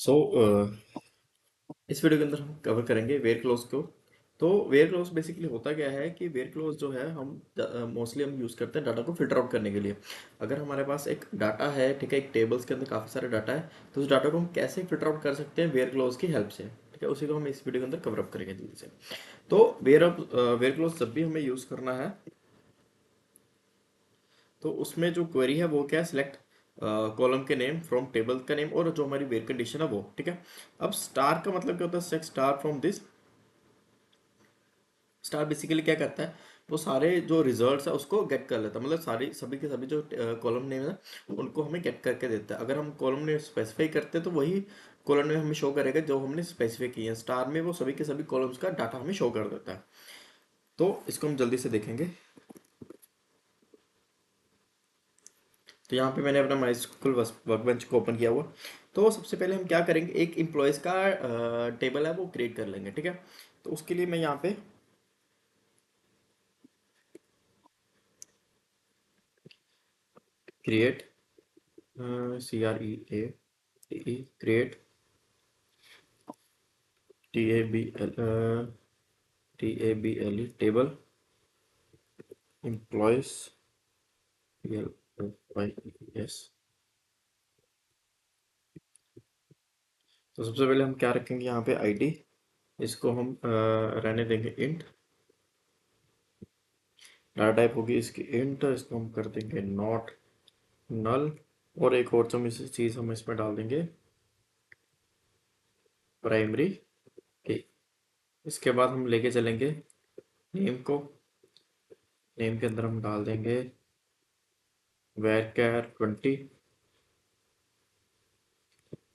सो इस वीडियो के अंदर हम कवर करेंगे वेयर क्लोज को। तो वेयर क्लोज बेसिकली होता क्या है कि वेयर क्लोज जो है हम मोस्टली हम यूज़ करते हैं डाटा को फिल्टर आउट करने के लिए। अगर हमारे पास एक डाटा है, ठीक है, एक टेबल्स के अंदर काफ़ी सारे डाटा है, तो उस डाटा को हम कैसे फिल्टर आउट कर सकते हैं वेयर क्लोज की हेल्प से, ठीक है, उसी को हम इस वीडियो के अंदर कवर अप करेंगे जल्दी से। तो वेयर क्लोज जब भी हमें यूज़ करना है, तो उसमें जो क्वेरी है वो क्या है, सिलेक्ट कॉलम के नेम फ्रॉम टेबल का नेम और जो हमारी वेयर कंडीशन है वो, ठीक है। अब स्टार का मतलब क्या होता है, select star from this. Star basically क्या करता है, वो सारे जो रिजल्ट्स है उसको गेट कर लेता है, मतलब सारी सभी के सभी जो कॉलम नेम है उनको हमें गेट करके देता है। अगर हम कॉलम नेम स्पेसिफाई करते हैं तो वही कॉलम नेम हमें शो करेगा जो हमने स्पेसिफाई किए हैं। स्टार में वो सभी के सभी कॉलम्स का डाटा हमें शो कर देता है। तो इसको हम जल्दी से देखेंगे। तो यहाँ पे मैंने अपना माई स्कूल वर्कबेंच को ओपन किया हुआ। तो सबसे पहले हम क्या करेंगे, एक एम्प्लॉयज़ का टेबल है वो क्रिएट कर लेंगे, ठीक है। तो उसके लिए मैं यहाँ पे create CREATE create TABLE table employees PLOYES। तो सबसे पहले हम क्या रखेंगे यहाँ पे आईडी, इसको हम रहने देंगे इंट। डाटा टाइप होगी इसकी इंट, इसको हम कर देंगे नॉट नल। और एक और चीज़ हम इसमें डाल देंगे प्राइमरी की। इसके बाद हम लेके चलेंगे नेम को। नेम के अंदर हम डाल देंगे var_char 20।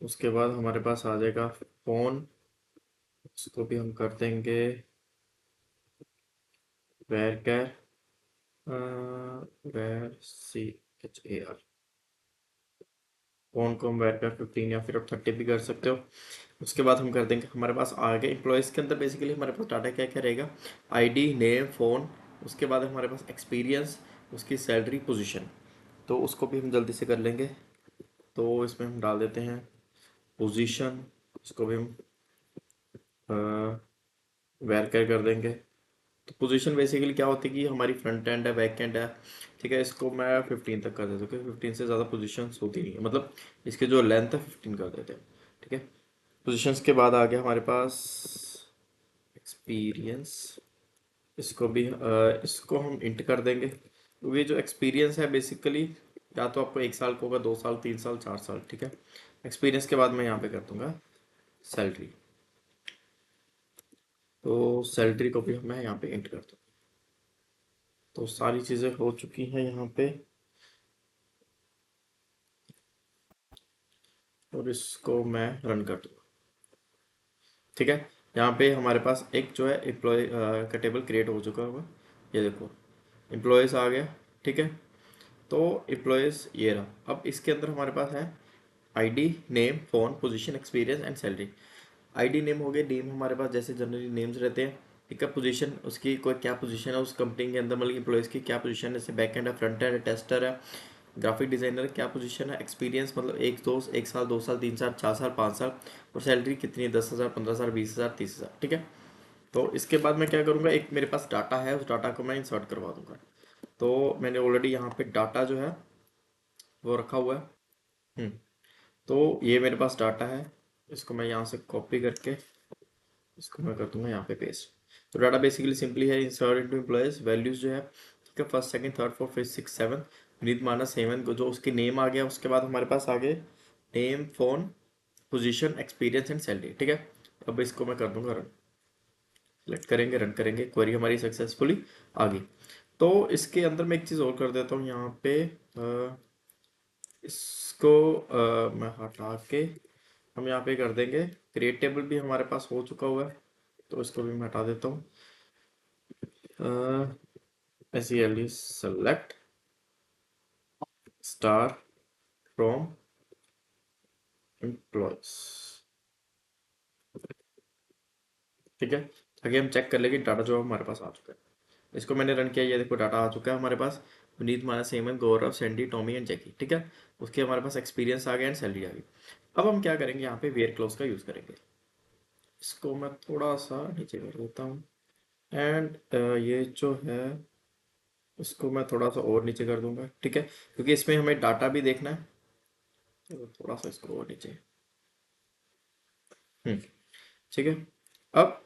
उसके बाद हमारे पास आ जाएगा फोन, इसको भी हम कर देंगे var_char var फोन को हम var_char 15 या फिर आप 30 भी कर सकते हो। उसके बाद हम कर देंगे, हमारे पास आगे एम्प्लॉयज़ के अंदर बेसिकली हमारे पास डाटा क्या क्या रहेगा, आईडी, नेम, फ़ोन। उसके बाद हमारे पास एक्सपीरियंस, उसकी सैलरी, पोजीशन। तो उसको भी हम जल्दी से कर लेंगे। तो इसमें हम डाल देते हैं पोजीशन, इसको भी हम वेरीफाई कर देंगे। तो पोजीशन बेसिकली क्या होती है कि हमारी फ्रंट एंड है, बैक एंड है, ठीक है। इसको मैं 15 तक कर देता हूँ क्योंकि 15 से ज़्यादा पोजीशंस होती नहीं है, मतलब इसके जो लेंथ है 15 कर देते हैं, ठीक है। पोजीशंस के बाद आ गया हमारे पास एक्सपीरियंस। इसको हम इंट कर देंगे क्योंकि ये जो एक्सपीरियंस है बेसिकली या तो आपको 1 साल का होगा, 2 साल, 3 साल, 4 साल, ठीक है। एक्सपीरियंस के बाद मैं यहाँ पे कर दूंगा सैलरी। तो सैलरी को भी मैं यहाँ पे इंट कर दूँ। तो सारी चीज़ें हो चुकी हैं यहाँ पे। और इसको मैं रन कर दूँगा, ठीक है। यहाँ पे हमारे पास एक जो है एम्प्लॉय का टेबल क्रिएट हो चुका होगा। ये देखो एम्प्लॉयज़ आ गया, ठीक है। तो एम्प्लॉयज़ ये रहा। अब इसके अंदर हमारे पास है ID, name, phone, position, experience and salary. ID name हो गए, नेम हमारे पास जैसे जनरली नेम्स रहते हैं, ठीक है। पोजीशन, उसकी कोई क्या पोजीशन है उस कंपनी के अंदर, मतलब एम्प्लॉयज़ की क्या पोजीशन है, जैसे बैक एंड है, फ्रंट एंड है, टेस्टर है, ग्राफिक डिजाइनर क्या पोजीशन है। एक्सपीरियंस मतलब 1 साल, 2 साल, 3 साल, 4 साल, 5 साल। और सैलरी कितनी है, 10,000, 15,000, 20,000, 30,000, ठीक है। तो इसके बाद मैं क्या करूँगा, एक मेरे पास डाटा है, उस डाटा को मैं इंसर्ट करवा दूंगा। तो मैंने ऑलरेडी यहाँ पे डाटा जो है वो रखा हुआ है। तो ये मेरे पास डाटा है, इसको मैं यहाँ से कॉपी करके इसको मैं कर दूंगा यहाँ पे पेस्ट। तो डाटा बेसिकली सिंपली है इंसर्ट इनटू एम्प्लॉयज वैल्यूज जो है, ठीक है, first, second, third, fourth, fifth, six, seven. Vineet Manas Hemant को जो उसके नेम आ गया, उसके बाद हमारे पास आ गए name, phone, position, experience and salary, ठीक है। अब इसको मैं कर दूंगा रन। सेलेक्ट करेंगे, रन करेंगे, क्वेरी हमारी सक्सेसफुली आ गई। तो इसके अंदर मैं एक चीज़ और कर देता हूँ यहाँ पे, इसको मैं हटा के हम यहाँ पे कर देंगे क्रिएट टेबल भी हमारे पास हो चुका हुआ है। तो इसको भी मैं हटा देता हूँ। SELE select star from employees, ठीक है। ताकि हम चेक कर ले कि डाटा जो है हमारे पास आ चुका है। इसको मैंने रन किया, ये देखो डाटा आ चुका है हमारे पास। विनीत, मानस, हेमंत, गौरव, सैंडी, टॉमी एंड जैकी, ठीक है। उसके हमारे पास एक्सपीरियंस आ गया एंड सैलरी आ गई। अब हम क्या करेंगे, यहाँ पे वेयर क्लोज का यूज करेंगे। इसको मैं थोड़ा सा नीचे कर देता हूँ, एंड ये जो है इसको मैं थोड़ा सा और नीचे कर दूंगा, ठीक है, क्योंकि इसमें हमें डाटा भी देखना है। तो थोड़ा सा इसको और नीचे। हम्म। ठीक है। अब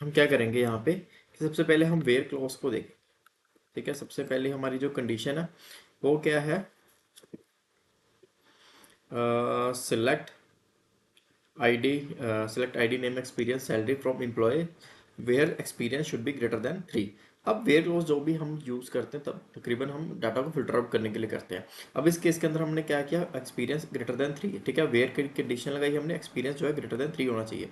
हम क्या करेंगे यहाँ पे कि सबसे पहले हम वेयर क्लॉज को देखें। ठीक है, सबसे पहले हमारी जो कंडीशन है वो क्या है, select ID, select ID name experience salary from employ where experience should be greater than 3। अब वेयर क्लॉज जो भी हम यूज़ करते हैं तब तकरीबन हम डाटा को फिल्टर आउट करने के लिए करते हैं। अब इस केस के अंदर हमने क्या किया, एक्सपीरियंस ग्रेटर देन 3, ठीक है, वेयर की कंडीशन लगाई हमने, एक्सपीरियंस जो है ग्रेटर देन 3 होना चाहिए।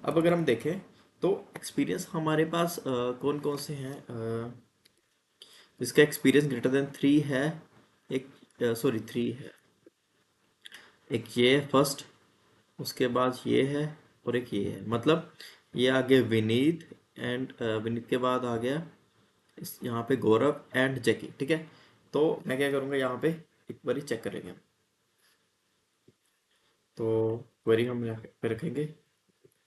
अब अगर हम देखें तो एक्सपीरियंस हमारे पास कौन कौन से हैं, जिसका एक्सपीरियंस ग्रेटर देन 3 है। एक, सॉरी 3 है, एक ये है फर्स्ट, उसके बाद ये है, और एक ये है, मतलब ये आगे विनीत, एंड विनीत के बाद आ गया इस यहाँ पे गौरव एंड जैकी, ठीक है। तो मैं क्या करूँगा यहाँ पे एक बार चेक करेंगे हम। तो क्वेरी हम यहाँ पे रखेंगे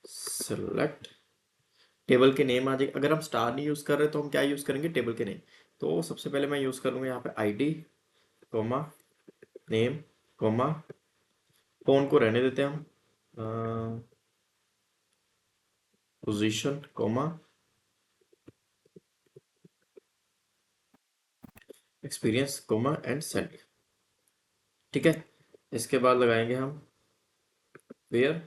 सेलेक्ट, टेबल के नेम आ जाएगा। अगर हम स्टार नहीं यूज़ कर रहे तो हम क्या यूज़ करेंगे, टेबल के नेम। तो सबसे पहले मैं यूज़ करूँगा यहाँ पे ID comma name comma, phone को रहने देते हैं हम, position comma experience comma and salary, ठीक है। इसके बाद लगाएंगे हम वेयर,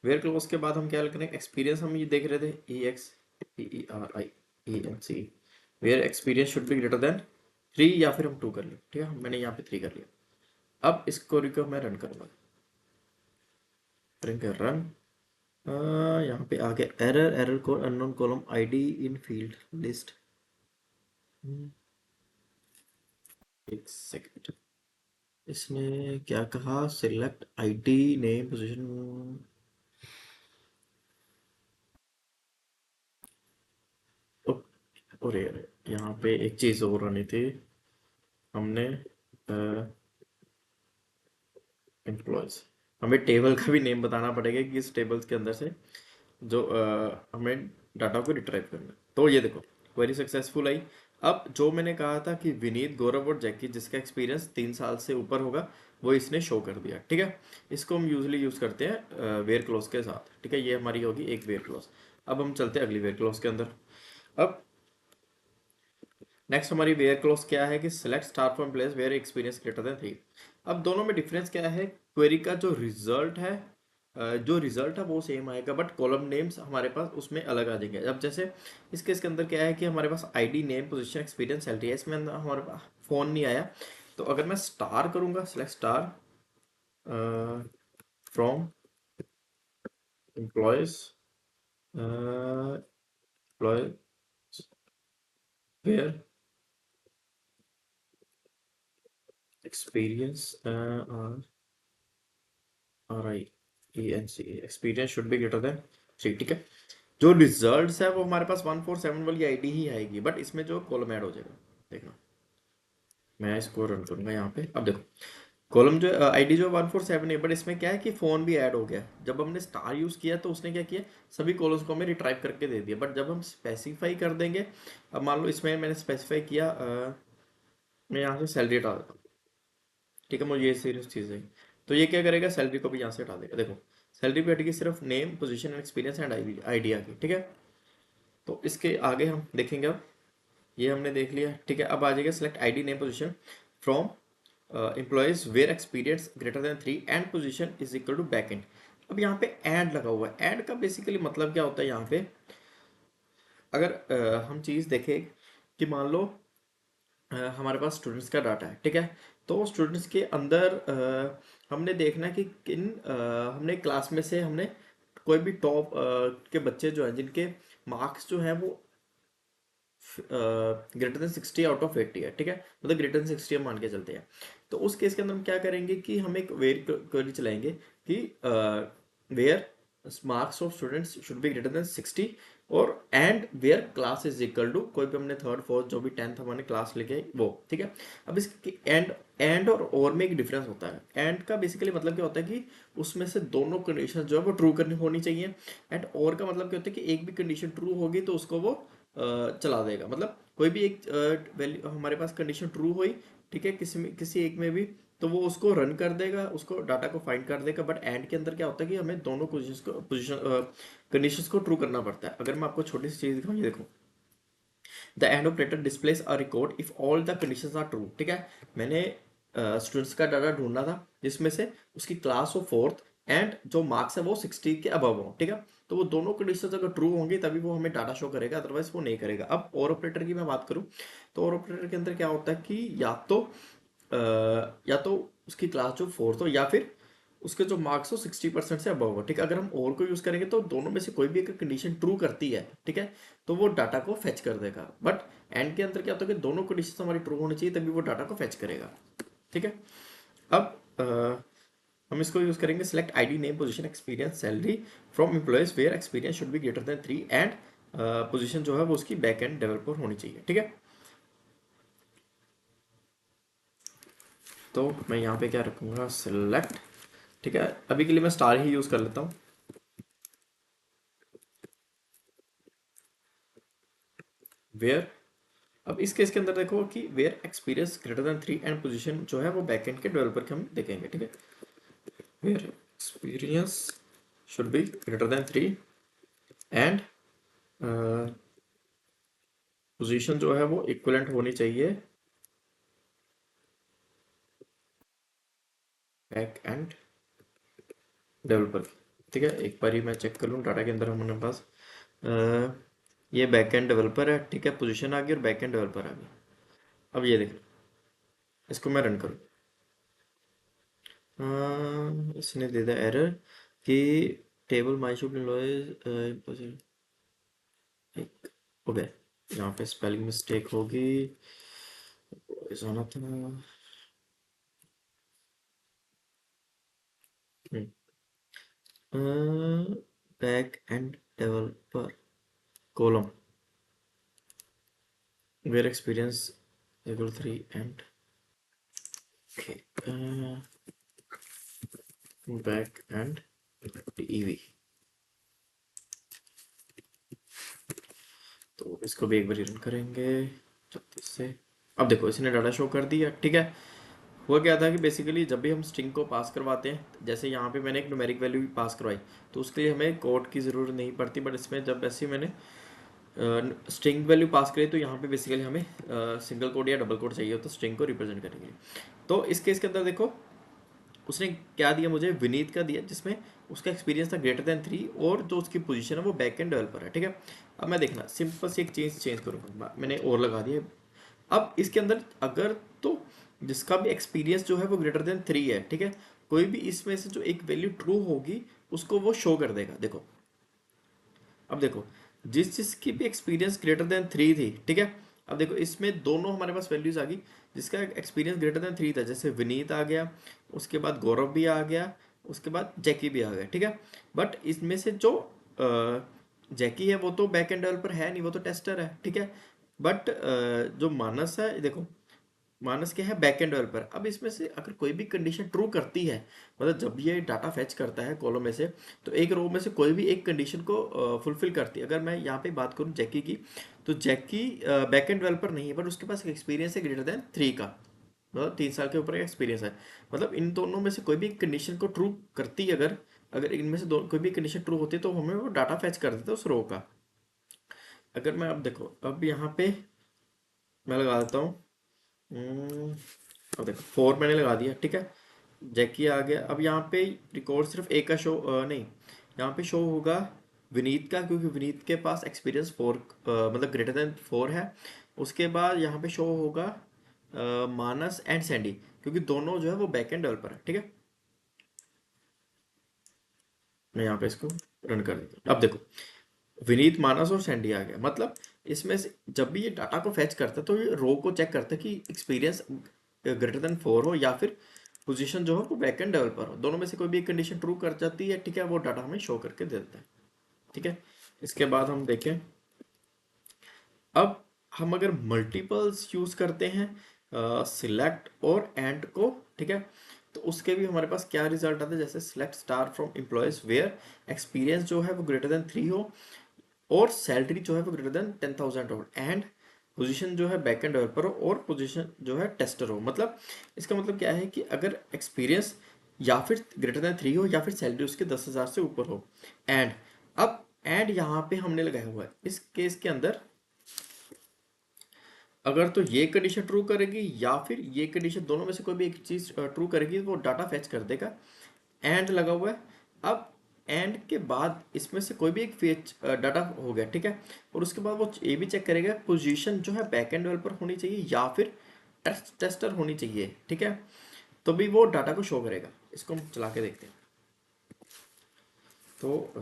वेयर क्लोज के बाद हम क्या करेंगे, एक्सपीरियंस हम ये देख रहे थे E X P E R I E N C, where experience should be greater than 3, या फिर हम 2 कर लें, ठीक है, मैंने यहाँ पे 3 कर लिया। अब इस क्वेरी को मैं रन करूँगा, करेंगे रन। यहाँ पे आ गया error, error code unknown column ID इन फील्ड लिस्ट। एक सेकंड, इसने क्या कहा, सिलेक्ट आईडी नेम पोजीशन, और यार यहाँ पे एक चीज़ और आनी थी, हमने एम्प्लॉयज, हमें टेबल का भी नेम बताना पड़ेगा कि इस टेबल्स के अंदर से जो हमें डाटा को रिट्राइव करना है। तो ये देखो क्वेरी सक्सेसफुल आई। अब जो मैंने कहा था कि विनीत गौरव और जैकी जिसका एक्सपीरियंस 3 साल से ऊपर होगा वो इसने शो कर दिया, ठीक है। इसको हम यूजली यूज करते हैं वेयर क्लोज के साथ, ठीक है, ये हमारी होगी एक वेयर क्लोज। अब हम चलते हैं अगली वेयर क्लोज के अंदर। अब नेक्स्ट हमारी वेयर क्लोज क्या है कि select star from place where experience greater than 3। अब दोनों में डिफरेंस क्या है, क्वेरी का जो रिजल्ट है, जो रिजल्ट है वो सेम आएगा, बट कॉलम नेम्स हमारे पास उसमें अलग आ जाएंगे। अब जैसे इस केस के अंदर क्या है कि हमारे पास ID name position experience salary है, इसमें हमारे पास फोन नहीं आया। तो अगर मैं स्टार करूंगा, select star from employees employ where experience R I E N C, experience should be greater than 3, ठीक है। जो रिजल्ट्स है वो हमारे पास 147 वाली आईडी ही आएगी, बट इसमें जो कॉलम ऐड हो जाएगा, देखना मैं इसको रन करूंगा यहाँ पे। अब देखो कॉलम जो आईडी जो 147 है, बट इसमें क्या है कि फोन भी ऐड हो गया। जब हमने स्टार यूज किया तो उसने क्या किया, सभी कॉलम्स को हमें रिट्राइव करके दे दिया, बट जब हम स्पेसिफाई कर देंगे, अब मान लो इसमें मैंने स्पेसिफाई किया, मैं यहाँ से सैलरी हटा देता हूँ, ठीक है, मुझे ये सीरियस चीज़ है। तो ये क्या करेगा, सैलरी को भी यहाँ से हटा देगा, देखो सैलरी पे हटेगी, सिर्फ name position and experience and idea की, ठीक है। तो इसके आगे हम देखेंगे। अब ये हमने देख लिया, ठीक है। अब आ जाएगा select ID name position from employees where experience greater than 3 and position is equal to back end. अब यहाँ पे एंड लगा हुआ है, एंड का बेसिकली मतलब क्या होता है, यहाँ पे अगर हम चीज़ देखें कि मान लो हमारे पास स्टूडेंट्स का डाटा है, ठीक है। तो स्टूडेंट्स के अंदर हमने देखना है कि किन हमने क्लास में से हमने कोई भी टॉप के बच्चे जो हैं जिनके मार्क्स जो हैं वो ग्रेटर देन 60 आउट ऑफ 80 है, ठीक है, मतलब ग्रेटर देन 60 हम मान के चलते हैं। तो उस केस के अंदर हम क्या करेंगे कि हम एक वेयर क्वेरी चलाएंगे कि where marks of students should be greater than 60, और and where class is equal to कोई भी हमने थर्ड फोर्थ जो भी टेंथ हमने क्लास लिखे वो, ठीक है। अब इसके एंड और में एक डिफरेंस होता है। एंड का बेसिकली मतलब क्या होता है कि उसमें से दोनों कंडीशन जो है वो ट्रू करनी होनी चाहिए। एंड और का मतलब क्या होता है कि एक भी कंडीशन ट्रू होगी तो उसको वो चला देगा। मतलब कोई भी एक वैल्यू हमारे पास कंडीशन ट्रू हुई, ठीक है, किसी एक में भी, तो वो उसको रन कर देगा, उसको डाटा को फाइंड कर देगा। बट एंड के अंदर क्या होता है कि हमें दोनों पोजीशन कंडीशंस को ट्रू करना पड़ता है। अगर मैं आपको छोटी सी चीज दिखाऊं, ये देखो, the and operator displays a record if all the conditions are true, ठीक है। मैंने स्टूडेंट्स का डाटा ढूंढना था जिसमें से उसकी क्लास हो फोर्थ एंड जो मार्क्स है वो 60 के अबव हो, ठीक है। तो वो दोनों कंडीशंस अगर ट्रू होंगी तभी वो हमें डाटा शो करेगा, अदरवाइज वो नहीं करेगा। अब और ऑपरेटर की मैं बात करूं तो और ऑपरेटर के अंदर क्या होता है कि या तो उसकी क्लास जो फोर्थ हो या फिर उसके जो मार्क्स हो 60% से अबव हो, ठीक है। अगर हम और को यूज करेंगे तो दोनों में से कोई भी एक कंडीशन ट्रू करती है, ठीक है, तो वो डाटा को फेच कर देगा। बट एंड के अंदर क्या होता है कि दोनों कंडीशन हमारी ट्रू होनी चाहिए तभी वो डाटा को फेच करेगा, ठीक है। अब हम इसको यूज करेंगे select ID name position experience salary from employees where experience should be greater than 3 and position जो है वो उसकी बैक एंड डेवलपर होनी चाहिए, ठीक है। तो मैं यहाँ पे क्या रखूंगा, सिलेक्ट, ठीक है। अभी के लिए मैं स्टार ही यूज कर लेता हूँ, वेयर। अब इस केस के अंदर देखो कि where experience greater than 3 and position जो है वो बैकएंड के डेवलपर के हम देखेंगे, ठीक है। Where experience should be greater than 3 and position जो है वो इक्विवेलेंट होनी चाहिए बैक एंड डेवलपर की, ठीक है। एक बार ही मैं चेक कर लूँ डाटा के अंदर हमारे पास ये बैक एंड डेवलपर है, ठीक है, पोजीशन आ गई और बैक एंड डेवलपर आ गई। अब ये देखो, इसको मैं रन करूँ, इसने दे दिया एरर कि टेबल माई शुड एक हो गया। यहाँ पे स्पेलिंग मिस्टेक होगी, ऐसा ना था। Back end developer column where experience equal 3 and back end ईवी। तो इसको भी एक बार रन करेंगे 36 से। अब देखो इसने डाटा शो कर दिया, ठीक है। हुआ क्या था कि बेसिकली जब भी हम स्ट्रिंग को पास करवाते हैं, जैसे यहाँ पे मैंने एक न्यूमेरिक वैल्यू भी पास करवाई, तो उसके लिए हमें कोड की ज़रूरत नहीं पड़ती। बट इसमें जब ऐसे ही मैंने स्ट्रिंग वैल्यू पास करी तो यहाँ पे बेसिकली हमें सिंगल कोड या डबल कोड चाहिए होता है स्ट्रिंग को रिप्रेजेंट करने के लिए। तो इस केस के अंदर देखो उसने क्या दिया, मुझे विनीत का दिया जिसमें उसका एक्सपीरियंस था ग्रेटर देन 3 और जो उसकी पोजीशन है वो बैक एंड डेवलपर है, ठीक है। अब मैं देखना सिंपल सी एक चेंज करूँगा, मैंने और लगा दिया। अब इसके अंदर अगर तो जिसका भी एक्सपीरियंस जो है वो ग्रेटर देन 3 है, ठीक है, कोई भी इसमें से जो एक वैल्यू ट्रू होगी उसको वो शो कर देगा। देखो, अब देखो जिस जिसकी भी एक्सपीरियंस ग्रेटर देन 3 थी, ठीक है। अब देखो इसमें दोनों हमारे पास वैल्यूज आ गई। जिसका एक्सपीरियंस ग्रेटर देन 3 था, जैसे विनीत आ गया, उसके बाद गौरव भी आ गया, उसके बाद जैकी भी आ गया, ठीक है। बट इसमें से जो जैकी है वो तो बैक एंड डेवलपर है नहीं, वो तो टेस्टर है, ठीक है। बट जो मानस है, देखो मानस क्या है, बैक एंड डेवलपर। अब इसमें से अगर कोई भी कंडीशन ट्रू करती है, मतलब जब ये डाटा फेच करता है कॉलम में से, तो एक रो में से कोई भी एक कंडीशन को फुलफिल करती है। अगर मैं यहाँ पे बात करूँ जैकी की, तो जैकी बैक एंड डेवलपर नहीं है, बट उसके पास एक्सपीरियंस है ग्रेटर देन 3 का, मतलब 3 साल के ऊपर का एक्सपीरियंस है। मतलब इन दोनों में से कोई भी कंडीशन को ट्रू करती है, अगर अगर इनमें से दो कोई भी कंडीशन ट्रू होती है तो हमें वो डाटा फेच कर देता है उस रो का। अगर मैं अब देखो, अब यहाँ पे मैं लगा देता हूँ, अब देखो 4 मैंने लगा दिया, ठीक है। जैकी आ गया। अब यहाँ पे रिकॉर्ड सिर्फ एक का शो नहीं, यहाँ पे शो होगा विनीत का, क्योंकि विनीत के पास एक्सपीरियंस 4 मतलब ग्रेटर देन 4 है। उसके बाद यहाँ पे शो होगा मानस एंड सैंडी, क्योंकि दोनों जो है वो बैक एंड डेवलपर है, ठीक है। मैं यहाँ पे इसको रन कर देता हूँ। अब देखो विनीत, मानस और सैंडी आ गया। मतलब इसमें से जब भी ये डाटा को फैच करता है तो ये रो को चेक करता है कि एक्सपीरियंस ग्रेटर देन 4 हो या फिर पोजीशन जो हो वो बैक एंड डेवलपर हो। दोनों में से कोई भी एक कंडीशन ट्रू कर जाती है, ठीक है, वो डाटा हमें शो करके दे देता है, ठीक है। इसके बाद हम देखें अब हम अगर मल्टीपल्स यूज करते हैं सिलेक्ट और एंड को, ठीक है, तो उसके भी हमारे पास क्या रिजल्ट आता है, जैसे select star from employees where experience जो है वो ग्रेटर देन 3 हो और सैलरी जो है वो ग्रेटर देन 10,000 हो एंड पोजीशन जो है बैकएंड डेवलपर हो और पोजीशन जो है टेस्टर हो। मतलब इसका मतलब क्या है कि अगर एक्सपीरियंस या फिर ग्रेटर देन 3 हो या फिर सैलरी उसके 10,000 से ऊपर हो। एंड अब एंड यहाँ पे हमने लगाया हुआ है इस केस के अंदर, अगर तो ये कंडीशन ट्रू करेगी या फिर ये कंडीशन, दोनों में से कोई भी एक चीज ट्रू करेगी, वो डाटा फेच कर देगा। एंड लगा हुआ है। अब एंड के बाद इसमें से कोई भी एक फेच डाटा हो गया, ठीक है, और उसके बाद वो ये भी चेक करेगा पोजीशन जो है बैक एंड डेवलपर होनी चाहिए या फिर टेस्टर होनी चाहिए, ठीक है, तो भी वो डाटा को शो करेगा। इसको हम चला के देखते हैं। तो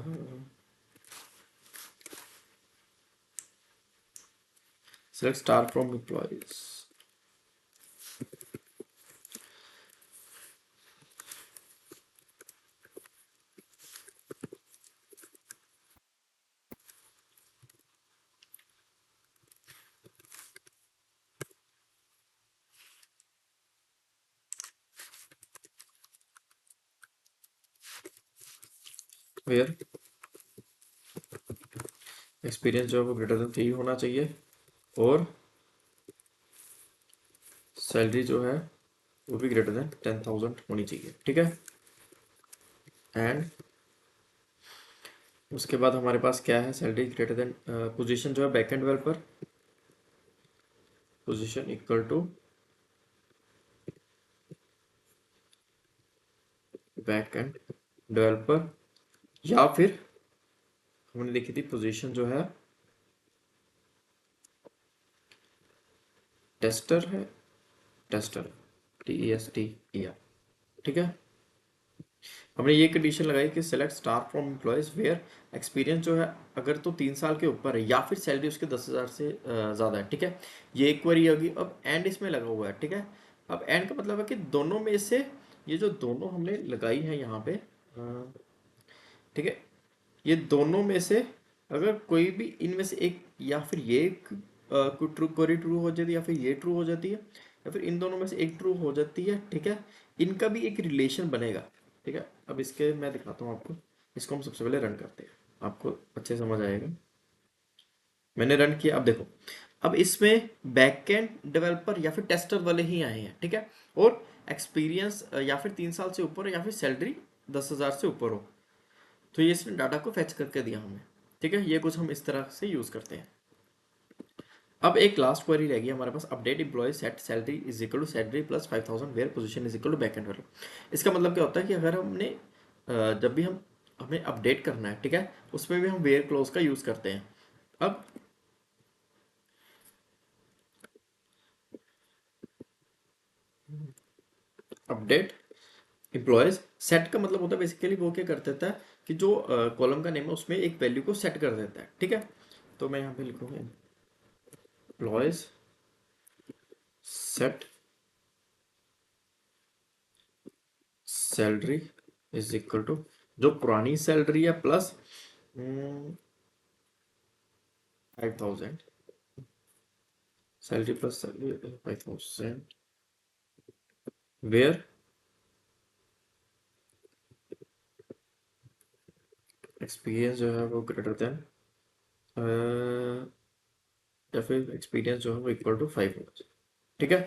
select star from employees, where experience जो है वो ग्रेटर देन 3 होना चाहिए और सैलरी जो है वो भी ग्रेटर देन 10,000 होनी चाहिए, ठीक है। एंड उसके बाद हमारे पास क्या है, सैलरी ग्रेटर देन पोजीशन जो है backend developer, position equal to backend developer, या फिर हमने देखी थी पोजीशन जो है टेस्टर है, टेस्टर TESTER, ठीक है। हमने ये कंडीशन लगाई कि select star from employees where experience जो है अगर तो 3 साल के ऊपर है या फिर सैलरी उसके 10,000 से ज़्यादा है, ठीक है, ये एक क्वेरी होगी। अब एंड इसमें लगा हुआ है, ठीक है। अब एंड का मतलब है कि दोनों में से, ये जो दोनों हमने लगाई है यहाँ पे, ठीक है, ये दोनों में से अगर कोई भी इनमें से एक, या फिर ये ट्रू क्वेरी ट्रू हो जाती है या फिर ये ट्रू हो जाती है या फिर इन दोनों में से एक ट्रू हो जाती है, ठीक है, इनका भी एक रिलेशन बनेगा, ठीक है। अब इसके मैं दिखाता हूँ आपको। इसको हम सबसे पहले रन करते हैं, आपको अच्छे समझ आएगा। मैंने रन किया, अब देखो, अब इसमें बैकएंड डेवलपर या फिर टेस्टर वाले ही आए हैं, ठीक है, और एक्सपीरियंस या फिर 3 साल से ऊपर या फिर सैलरी 10,000 से ऊपर हो, तो ये इसने डाटा को फेच करके दिया हमें, ठीक है। ये कुछ हम इस तरह से यूज करते हैं। अब एक लास्ट क्वेरी रहेगी हमारे पास, update employee set salary is equal to salary plus 5,000 where position is equal to back end value. इसका मतलब क्या होता है कि अगर हमने जब भी हमें अपडेट करना है, ठीक है, उसमें भी हम वेयर क्लोज का यूज करते हैं। अब अपडेट एम्प्लॉयज सेट का मतलब होता है बेसिकली वो क्या कर देता है कि जो कॉलम का नेम है उसमें एक वैल्यू को सेट कर देता है, ठीक है। तो मैं यहाँ पे लिखूंगा employees set salary is equal to जो पुरानी सैलरी है plus 5,000, salary plus salary 5,000 where experience जो है वो ग्रेटर देन या फिर एक्सपीरियंस जो है वो इक्वल टू 5 होना चाहिए, ठीक है।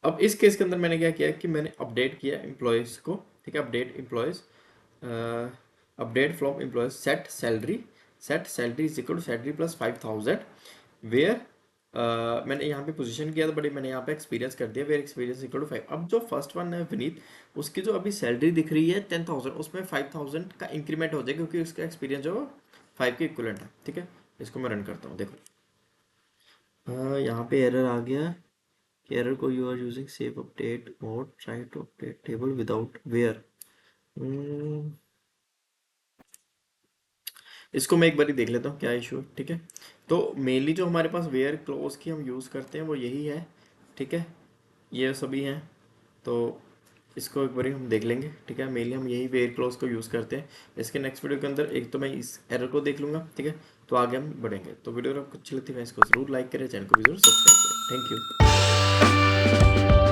अब इस केस के अंदर मैंने क्या किया कि मैंने अपडेट किया एम्प्लॉयज को, ठीक है, update employees, update from employees set salary is equal to salary plus 5,000 where, मैंने यहाँ पे पोजीशन किया था बट मैंने यहाँ पे एक्सपीरियंस कर दिया, वेयर एक्सपीरियंस इक्वल टू 5। अब जो फर्स्ट वन है विनीत, उसकी जो अभी सैलरी दिख रही है 10,000, उसमें 5,000 का इंक्रीमेंट हो जाएगा क्योंकि उसका एक्सपीरियंस जो 5 के इक्वलेंट है, ठीक है। इसको मैं रन करता हूँ, देखो यहाँ पे एरर आ गया कि एरर को you are using safe update mode try to update table without where. इसको मैं एक बार देख लेता हूँ क्या इशू है, ठीक है। तो मेनली जो हमारे पास वेयर क्लोज की हम यूज़ करते हैं वो यही है, ठीक है, ये सभी हैं। तो इसको एक बार हम देख लेंगे, ठीक है। मेनली हम यही वेयर क्लॉज को यूज़ करते हैं। इसके नेक्स्ट वीडियो के अंदर एक तो मैं इस एरर को देख लूँगा, ठीक है। तो आगे हम बढ़ेंगे। तो वीडियो अगर आपको अच्छी लगती है इसको ज़रूर लाइक करें, चैनल को भी जरूर सब्सक्राइब करें। Thank you.